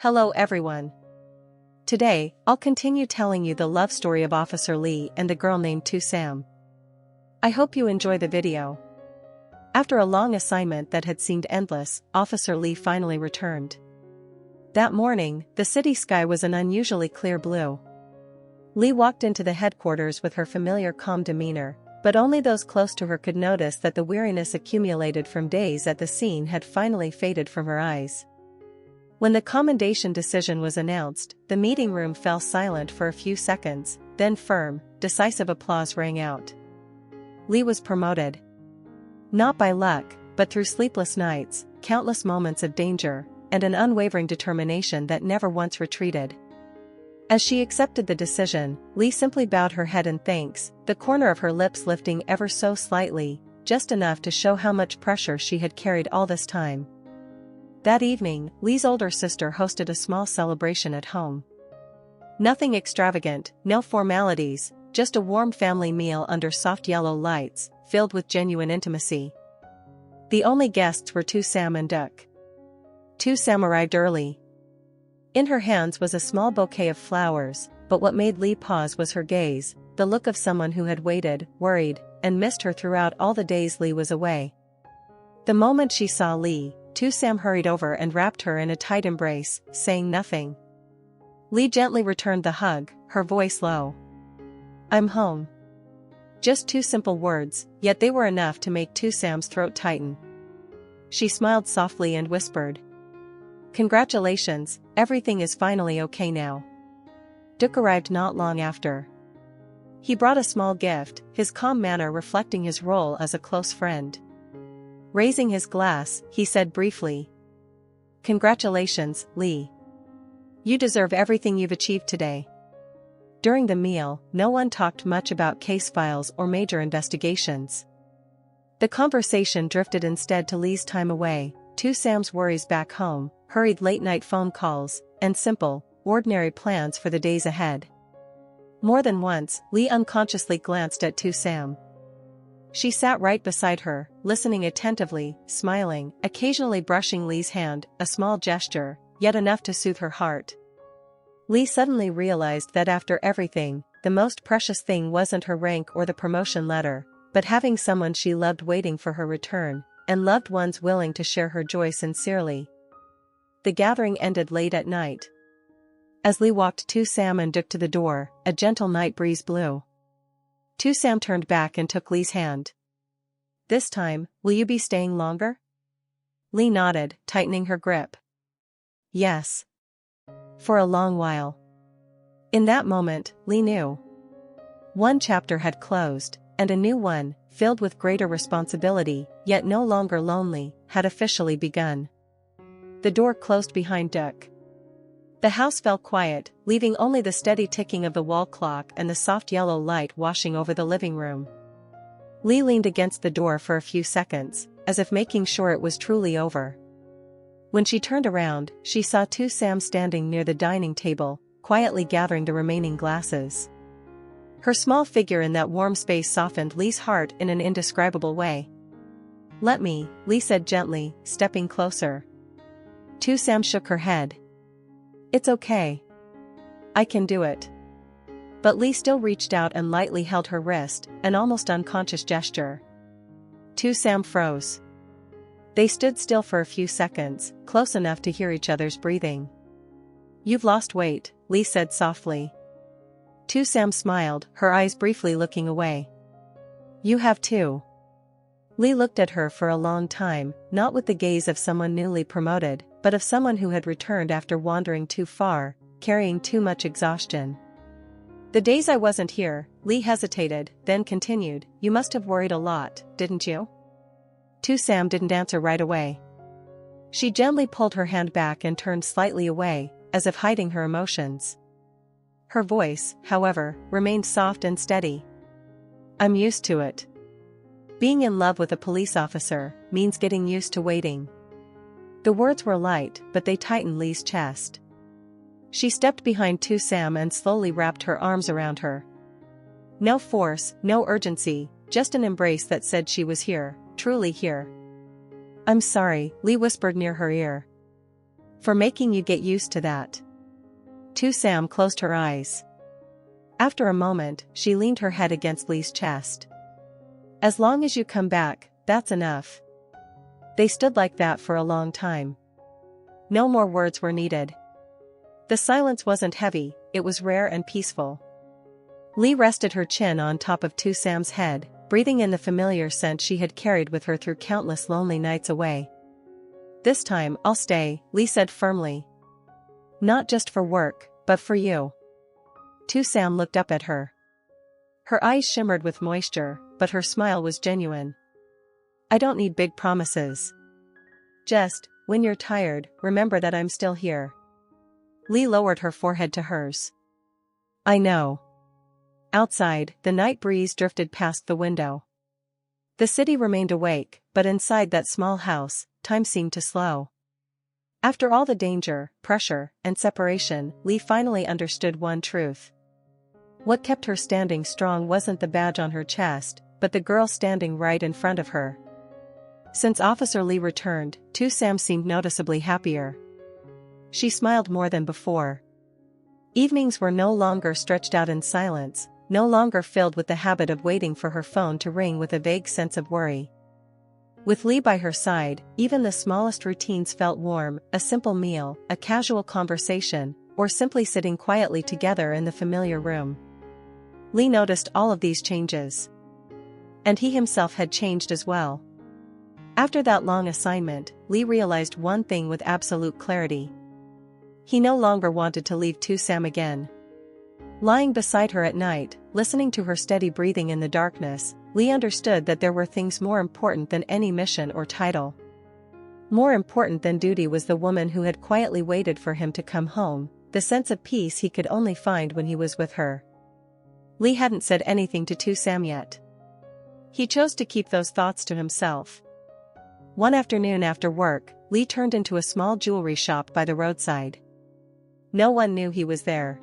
Hello everyone. Today, I'll continue telling you the love story of Officer Lee and a girl named Tu Sam. I hope you enjoy the video. After a long assignment that had seemed endless, Officer Lee finally returned. That morning, the city sky was an unusually clear blue. Lee walked into the headquarters with her familiar calm demeanor, but only those close to her could notice that the weariness accumulated from days at the scene had finally faded from her eyes. When the commendation decision was announced, the meeting room fell silent for a few seconds, then firm, decisive applause rang out. Lee was promoted. Not by luck, but through sleepless nights, countless moments of danger, and an unwavering determination that never once retreated. As she accepted the decision, Lee simply bowed her head in thanks, the corner of her lips lifting ever so slightly, just enough to show how much pressure she had carried all this time. That evening, Lee's older sister hosted a small celebration at home. Nothing extravagant, no formalities, just a warm family meal under soft yellow lights, filled with genuine intimacy. The only guests were Tu Sam and Duck. Tu Sam arrived early. In her hands was a small bouquet of flowers, but what made Lee pause was her gaze, the look of someone who had waited, worried, and missed her throughout all the days Lee was away. The moment she saw Lee, Tu Sam hurried over and wrapped her in a tight embrace, saying nothing. Lee gently returned the hug, her voice low. "I'm home." Just two simple words, yet they were enough to make Tu Sam's throat tighten. She smiled softly and whispered, "Congratulations, everything is finally okay now." Duck arrived not long after. He brought a small gift, his calm manner reflecting his role as a close friend. Raising his glass, he said briefly, "Congratulations, Lee. You deserve everything you've achieved today." During the meal, no one talked much about case files or major investigations. The conversation drifted instead to Lee's time away, Tu Sam's worries back home, hurried late-night phone calls, and simple, ordinary plans for the days ahead. More than once, Lee unconsciously glanced at Tu Sam. She sat right beside her, listening attentively, smiling, occasionally brushing Lee's hand, a small gesture, yet enough to soothe her heart. Lee suddenly realized that after everything, the most precious thing wasn't her rank or the promotion letter, but having someone she loved waiting for her return, and loved ones willing to share her joy sincerely. The gathering ended late at night. As Lee walked Tu Sam and Duck to the door, a gentle night breeze blew. Tu Sam turned back and took Lee's hand. "This time, will you be staying longer?" Lee nodded, tightening her grip. "Yes. For a long while." In that moment, Lee knew. One chapter had closed, and a new one, filled with greater responsibility, yet no longer lonely, had officially begun. The door closed behind Duck. The house fell quiet, leaving only the steady ticking of the wall clock and the soft yellow light washing over the living room. Lee leaned against the door for a few seconds, as if making sure it was truly over. When she turned around, she saw Tu Sam standing near the dining table, quietly gathering the remaining glasses. Her small figure in that warm space softened Lee's heart in an indescribable way. "Let me," Lee said gently, stepping closer. Tu Sam shook her head. "It's okay. I can do it." But Lee still reached out and lightly held her wrist, an almost unconscious gesture. Tu Sam froze. They stood still for a few seconds, close enough to hear each other's breathing. "You've lost weight," Lee said softly. Tu Sam smiled, her eyes briefly looking away. "You have too." Lee looked at her for a long time, not with the gaze of someone newly promoted, but of someone who had returned after wandering too far, carrying too much exhaustion. "The days I wasn't here," Lee hesitated, then continued, "you must have worried a lot, didn't you?" Tu Sam didn't answer right away. She gently pulled her hand back and turned slightly away, as if hiding her emotions. Her voice, however, remained soft and steady. "I'm used to it. Being in love with a police officer means getting used to waiting." The words were light, but they tightened Lee's chest. She stepped behind Tu Sam and slowly wrapped her arms around her. No force, no urgency, just an embrace that said she was here, truly here. "I'm sorry," Lee whispered near her ear. For making you get used to that. Tu Sam closed her eyes. After a moment, she leaned her head against Lee's chest. As long as you come back, that's enough. They stood like that for a long time. No more words were needed. The silence wasn't heavy, it was rare and peaceful. Lee rested her chin on top of Tu Sam's head, breathing in the familiar scent she had carried with her through countless lonely nights away. This time, I'll stay, Lee said firmly. Not just for work, but for you. Tu Sam looked up at her. Her eyes shimmered with moisture, but her smile was genuine. I don't need big promises. Just, when you're tired, remember that I'm still here. Lee lowered her forehead to hers. I know. Outside, the night breeze drifted past the window. The city remained awake, but inside that small house, time seemed to slow. After all the danger, pressure, and separation, Lee finally understood one truth. What kept her standing strong wasn't the badge on her chest, but the girl standing right in front of her. Since Officer Lee returned, Tu Sam seemed noticeably happier. She smiled more than before. Evenings were no longer stretched out in silence, no longer filled with the habit of waiting for her phone to ring with a vague sense of worry. With Lee by her side, even the smallest routines felt warm, a simple meal, a casual conversation, or simply sitting quietly together in the familiar room. Lee noticed all of these changes. And he himself had changed as well. After that long assignment, Lee realized one thing with absolute clarity. He no longer wanted to leave Tu Sam again. Lying beside her at night, listening to her steady breathing in the darkness, Lee understood that there were things more important than any mission or title. More important than duty was the woman who had quietly waited for him to come home, the sense of peace he could only find when he was with her. Lee hadn't said anything to Tu Sam yet. He chose to keep those thoughts to himself. One afternoon after work, Lee turned into a small jewelry shop by the roadside. No one knew he was there.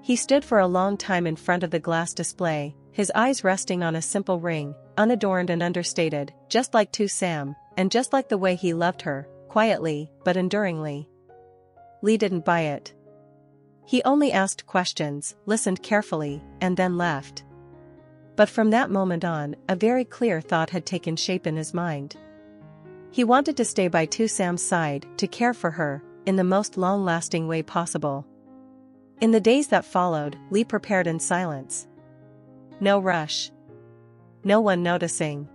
He stood for a long time in front of the glass display, his eyes resting on a simple ring, unadorned and understated, just like Tu Sam, and just like the way he loved her, quietly, but enduringly. Lee didn't buy it. He only asked questions, listened carefully, and then left. But from that moment on, a very clear thought had taken shape in his mind. He wanted to stay by Tu Sam's side, to care for her, in the most long-lasting way possible. In the days that followed, Lee prepared in silence. No rush. No one noticing.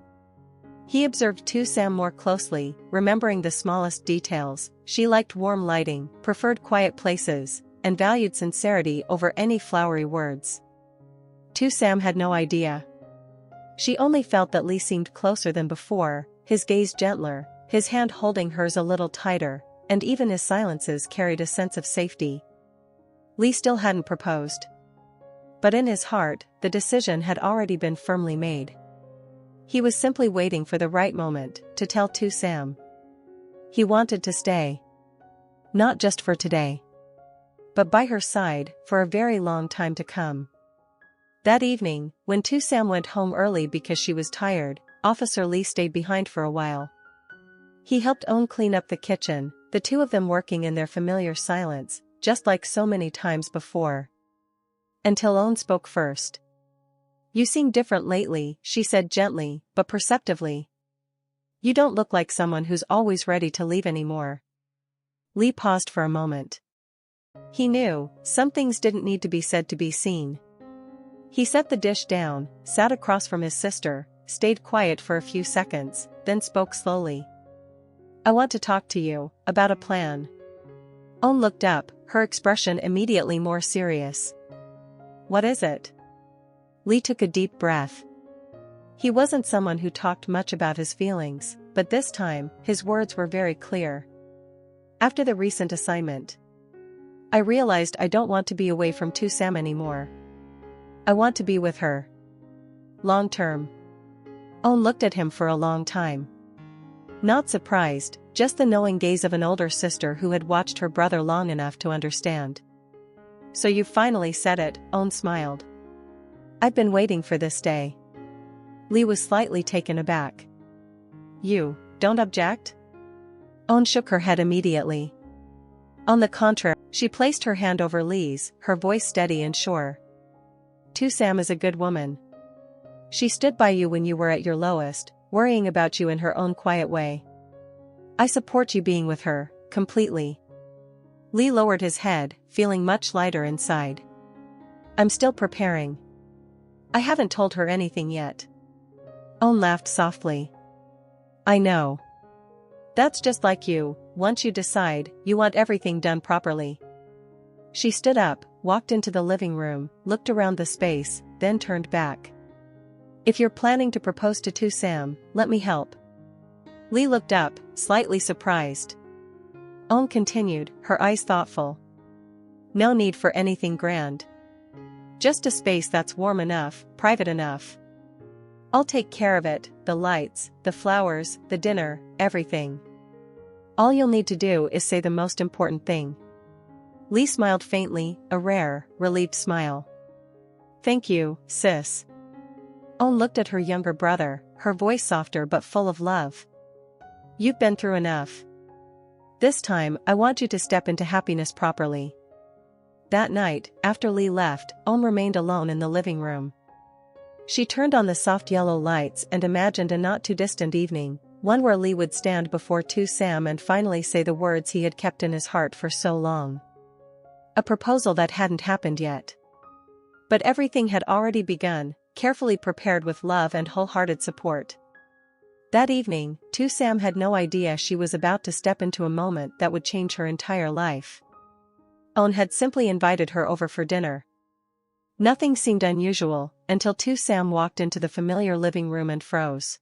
He observed Tu Sam more closely, remembering the smallest details. She liked warm lighting, preferred quiet places, and valued sincerity over any flowery words. Tu Sam had no idea. She only felt that Lee seemed closer than before, his gaze gentler, his hand holding hers a little tighter, and even his silences carried a sense of safety. Lee still hadn't proposed. But in his heart, the decision had already been firmly made. He was simply waiting for the right moment to tell Tu Sam. He wanted to stay. Not just for today. But by her side, for a very long time to come. That evening, when Tu Sam went home early because she was tired, Officer Lee stayed behind for a while. He helped Owen clean up the kitchen, the two of them working in their familiar silence, just like so many times before. Until Owen spoke first. You seem different lately, she said gently, but perceptively. You don't look like someone who's always ready to leave anymore. Lee paused for a moment. He knew, some things didn't need to be said to be seen. He set the dish down, sat across from his sister, stayed quiet for a few seconds, then spoke slowly. I want to talk to you, about a plan. Owen looked up, her expression immediately more serious. What is it? Lee took a deep breath. He wasn't someone who talked much about his feelings, but this time, his words were very clear. After the recent assignment, I realized I don't want to be away from Tu Sam anymore. I want to be with her. Long term. Owen looked at him for a long time. Not surprised, just the knowing gaze of an older sister who had watched her brother long enough to understand. So you finally said it, Owen smiled. I've been waiting for this day. Lee was slightly taken aback. You don't object? Owen shook her head immediately. On the contrary, she placed her hand over Lee's, her voice steady and sure. Sam is a good woman. She stood by you when you were at your lowest, worrying about you in her own quiet way. I support you being with her, completely. Lee lowered his head, feeling much lighter inside. I'm still preparing. I haven't told her anything yet. Owen laughed softly. I know. That's just like you, once you decide, you want everything done properly. She stood up, walked into the living room, looked around the space, then turned back. If you're planning to propose to Sam, let me help. Lee looked up, slightly surprised. Owen continued, her eyes thoughtful. No need for anything grand. Just a space that's warm enough, private enough. I'll take care of it, the lights, the flowers, the dinner, everything. All you'll need to do is say the most important thing. Lee smiled faintly, a rare, relieved smile. Thank you, sis. Owen looked at her younger brother, her voice softer but full of love. You've been through enough. This time, I want you to step into happiness properly. That night, after Lee left, Owen remained alone in the living room. She turned on the soft yellow lights and imagined a not-too-distant evening, one where Lee would stand before Sam and finally say the words he had kept in his heart for so long. A proposal that hadn't happened yet. But everything had already begun, carefully prepared with love and wholehearted support. That evening, Sam had no idea she was about to step into a moment that would change her entire life. Owen had simply invited her over for dinner. Nothing seemed unusual, until Sam walked into the familiar living room and froze.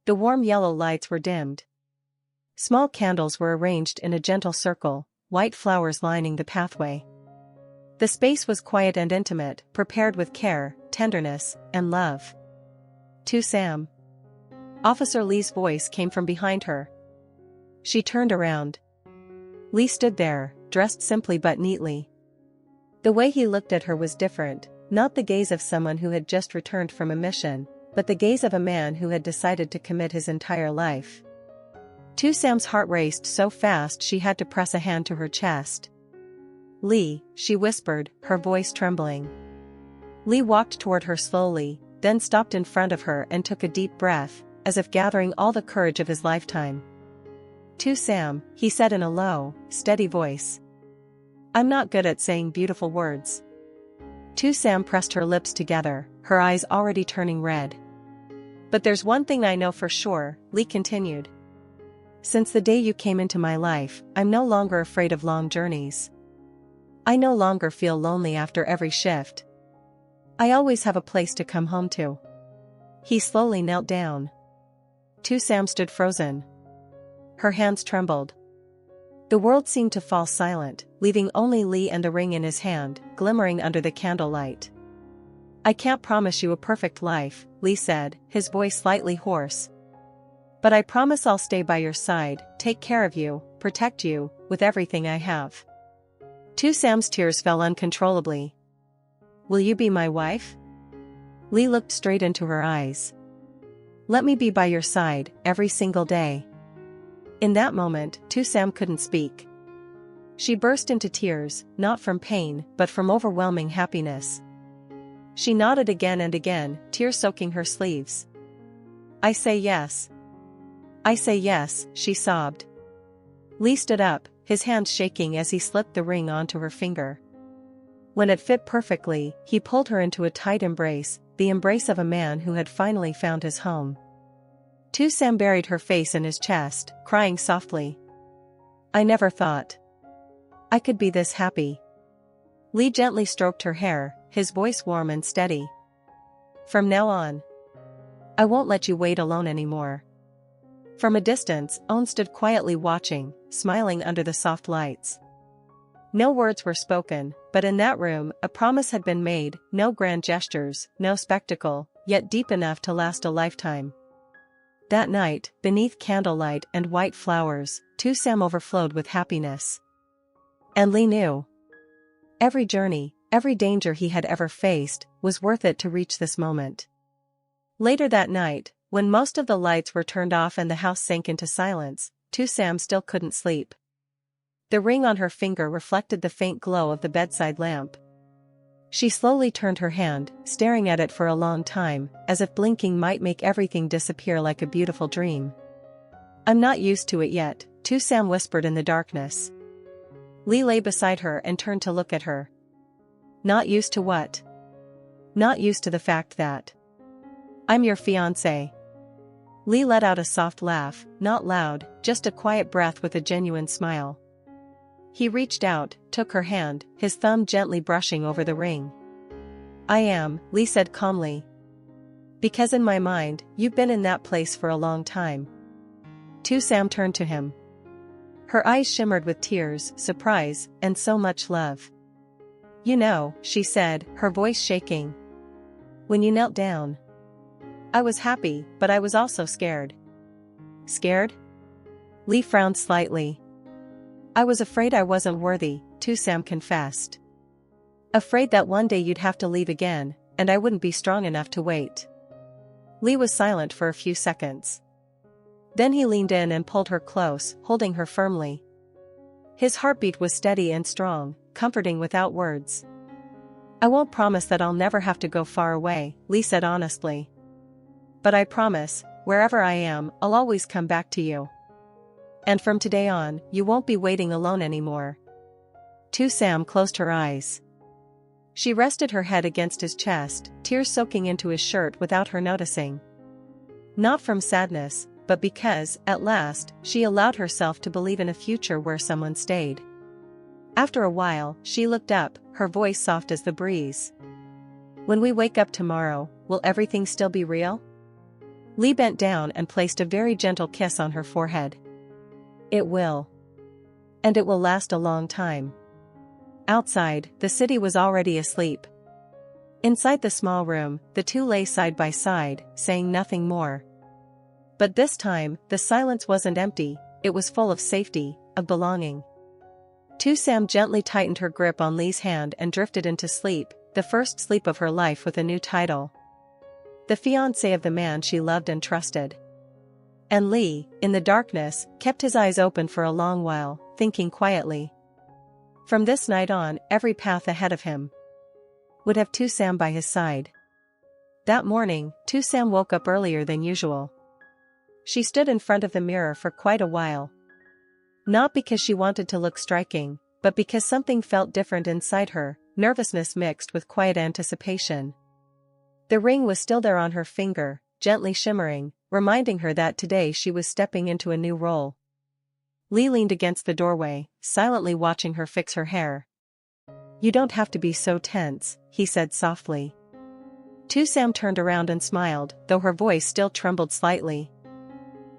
The warm yellow lights were dimmed. Small candles were arranged in a gentle circle, white flowers lining the pathway. The space was quiet and intimate, prepared with care, tenderness, and love. Sam. Officer Lee's voice came from behind her. She turned around. Lee stood there, dressed simply but neatly. The way he looked at her was different, not the gaze of someone who had just returned from a mission, but the gaze of a man who had decided to commit his entire life. Sam's heart raced so fast she had to press a hand to her chest. Lee, she whispered, her voice trembling. Lee walked toward her slowly, then stopped in front of her and took a deep breath, as if gathering all the courage of his lifetime. Sam, he said in a low, steady voice. I'm not good at saying beautiful words. Sam pressed her lips together, her eyes already turning red. But there's one thing I know for sure, Lee continued. Since the day you came into my life, I'm no longer afraid of long journeys. I no longer feel lonely after every shift. I always have a place to come home to. He slowly knelt down. Sam stood frozen. Her hands trembled. The world seemed to fall silent, leaving only Lee and the ring in his hand, glimmering under the candlelight. I can't promise you a perfect life, Lee said, his voice slightly hoarse. But I promise I'll stay by your side, take care of you, protect you, with everything I have. Sam's tears fell uncontrollably. Will you be my wife? Lee looked straight into her eyes. Let me be by your side, every single day. In that moment, Sam couldn't speak. She burst into tears, not from pain, but from overwhelming happiness. She nodded again and again, tears soaking her sleeves. I say yes. I say yes, she sobbed. Lee stood up, his hands shaking as he slipped the ring onto her finger. When it fit perfectly, he pulled her into a tight embrace, the embrace of a man who had finally found his home. Sam buried her face in his chest, crying softly. I never thought I could be this happy. Lee gently stroked her hair, his voice warm and steady. From now on, I won't let you wait alone anymore. From a distance, Owen stood quietly watching, smiling under the soft lights. No words were spoken, but in that room, a promise had been made, no grand gestures, no spectacle, yet deep enough to last a lifetime. That night, beneath candlelight and white flowers, Sam overflowed with happiness. And Lee knew. Every journey, every danger he had ever faced, was worth it to reach this moment. Later that night, when most of the lights were turned off and the house sank into silence, Sam still couldn't sleep. The ring on her finger reflected the faint glow of the bedside lamp. She slowly turned her hand, staring at it for a long time, as if blinking might make everything disappear like a beautiful dream. "I'm not used to it yet," Sam whispered in the darkness. Lee lay beside her and turned to look at her. "Not used to what?" "Not used to the fact that I'm your fiancé." Lee let out a soft laugh, not loud, just a quiet breath with a genuine smile. He reached out, took her hand, his thumb gently brushing over the ring. "I am," Lee said calmly. "Because in my mind, you've been in that place for a long time." Sam turned to him. Her eyes shimmered with tears, surprise, and so much love. "You know," she said, her voice shaking. "When you knelt down, I was happy, but I was also scared." "Scared?" Lee frowned slightly. "I was afraid I wasn't worthy," Sam confessed. "Afraid that one day you'd have to leave again, and I wouldn't be strong enough to wait." Lee was silent for a few seconds. Then he leaned in and pulled her close, holding her firmly. His heartbeat was steady and strong, comforting without words. "I won't promise that I'll never have to go far away," Lee said honestly. "But I promise, wherever I am, I'll always come back to you. And from today on, you won't be waiting alone anymore." Sam closed her eyes. She rested her head against his chest, tears soaking into his shirt without her noticing. Not from sadness, but because, at last, she allowed herself to believe in a future where someone stayed. After a while, she looked up, her voice soft as the breeze. "When we wake up tomorrow, will everything still be real?" Lee bent down and placed a very gentle kiss on her forehead. "It will. And it will last a long time." Outside, the city was already asleep. Inside the small room, the two lay side by side, saying nothing more. But this time, the silence wasn't empty, it was full of safety, of belonging. Sam gently tightened her grip on Lee's hand and drifted into sleep, the first sleep of her life with a new title. The fiancé of the man she loved and trusted. And Lee, in the darkness, kept his eyes open for a long while, thinking quietly. From this night on, every path ahead of him would have Sam by his side. That morning, Sam woke up earlier than usual. She stood in front of the mirror for quite a while. Not because she wanted to look striking, but because something felt different inside her, nervousness mixed with quiet anticipation. The ring was still there on her finger, gently shimmering, reminding her that today she was stepping into a new role. Lee leaned against the doorway, silently watching her fix her hair. "You don't have to be so tense," he said softly. Sam turned around and smiled, though her voice still trembled slightly.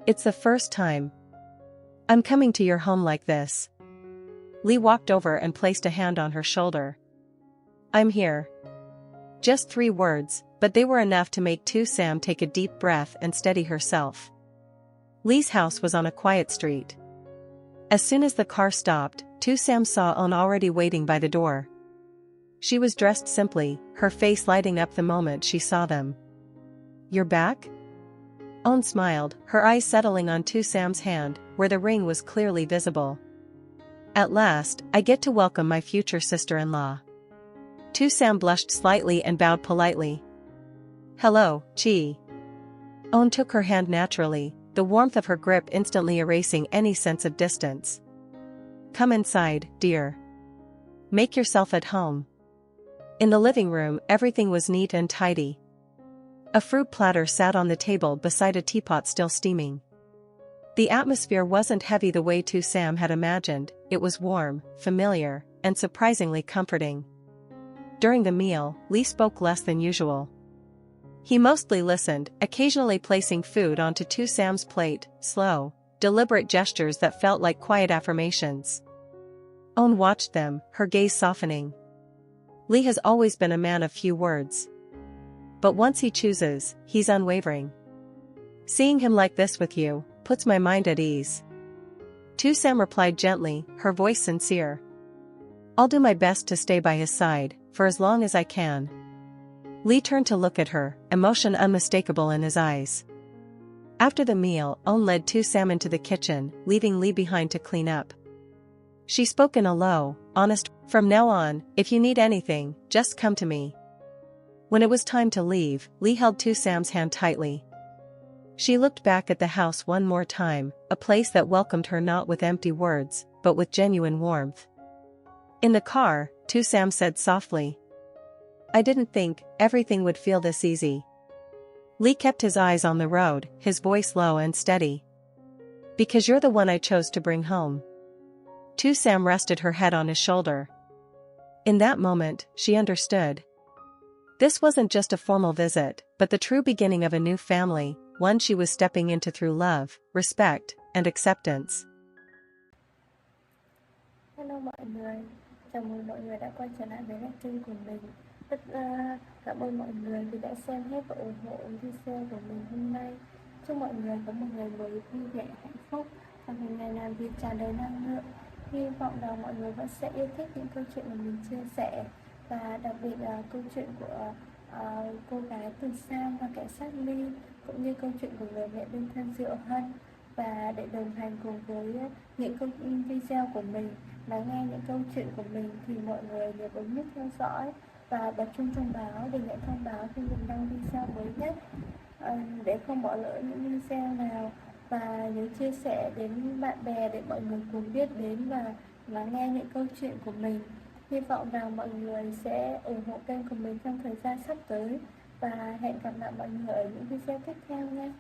"It's the first time I'm coming to your home like this." Lee walked over and placed a hand on her shoulder. "I'm here." Just 3 words, but they were enough to make Sam take a deep breath and steady herself. Lee's house was on a quiet street. As soon as the car stopped, Sam saw Owen already waiting by the door. She was dressed simply, her face lighting up the moment she saw them. "You're back?" Owen smiled, her eyes settling on Sam's hand, where the ring was clearly visible. "At last, I get to welcome my future sister-in-law." Sam blushed slightly and bowed politely. "Hello, Chi." Owen took her hand naturally, the warmth of her grip instantly erasing any sense of distance. "Come inside, dear. Make yourself at home." In the living room, everything was neat and tidy. A fruit platter sat on the table beside a teapot still steaming. The atmosphere wasn't heavy the way Sam had imagined, it was warm, familiar, and surprisingly comforting. During the meal, Lee spoke less than usual. He mostly listened, occasionally placing food onto Sam's plate, slow, deliberate gestures that felt like quiet affirmations. Owen watched them, her gaze softening. Lee has always been a man of few words. But once he chooses, he's unwavering. "Seeing him like this with you puts my mind at ease." Sam replied gently, her voice sincere. "I'll do my best to stay by his side, for as long as I can." Lee turned to look at her, emotion unmistakable in his eyes. After the meal, Owen led Sam into the kitchen, leaving Lee behind to clean up. She spoke in a low, honest, "From now on, if you need anything, just come to me." When it was time to leave, Lee held Tu Sam's hand tightly. She looked back at the house one more time, a place that welcomed her not with empty words, but with genuine warmth. In the car, Tu Sam said softly, "I didn't think everything would feel this easy." Lee kept his eyes on the road, his voice low and steady. "Because you're the one I chose to bring home." Tu Sam rested her head on his shoulder. In that moment, she understood. This wasn't just a formal visit, but the true beginning of a new family, one she was stepping into through love, respect, and acceptance. Hello mọi người, chào mừng mọi người đã quay trở lại với kênh của mình. Rất cảm ơn mọi người vì đã xem hết và ủng hộ video của mình hôm nay. Chúc mọi người có một ngày mới vui vẻ, hạnh phúc và một ngày làm việc tràn đầy năng lượng. Hy vọng rằng mọi người vẫn sẽ yêu thích những câu chuyện mà mình chia sẻ, và đặc biệt là câu chuyện của cô gái từ Sam và kẻ sát ly, cũng như câu chuyện của người mẹ đơn thân Diệu Hân. Và để đồng hành cùng với những video của mình, lắng nghe những câu chuyện của mình, thì mọi người nhớ bấm nút theo dõi và bật chuông thông báo để nhận thông báo khi mình đăng video mới nhất, để không bỏ lỡ những video nào. Và nhớ chia sẻ đến bạn bè để mọi người cùng biết đến và lắng nghe những câu chuyện của mình. Hy vọng rằng mọi người sẽ ủng hộ kênh của mình trong thời gian sắp tới, và hẹn gặp lại mọi người ở những video tiếp theo nha.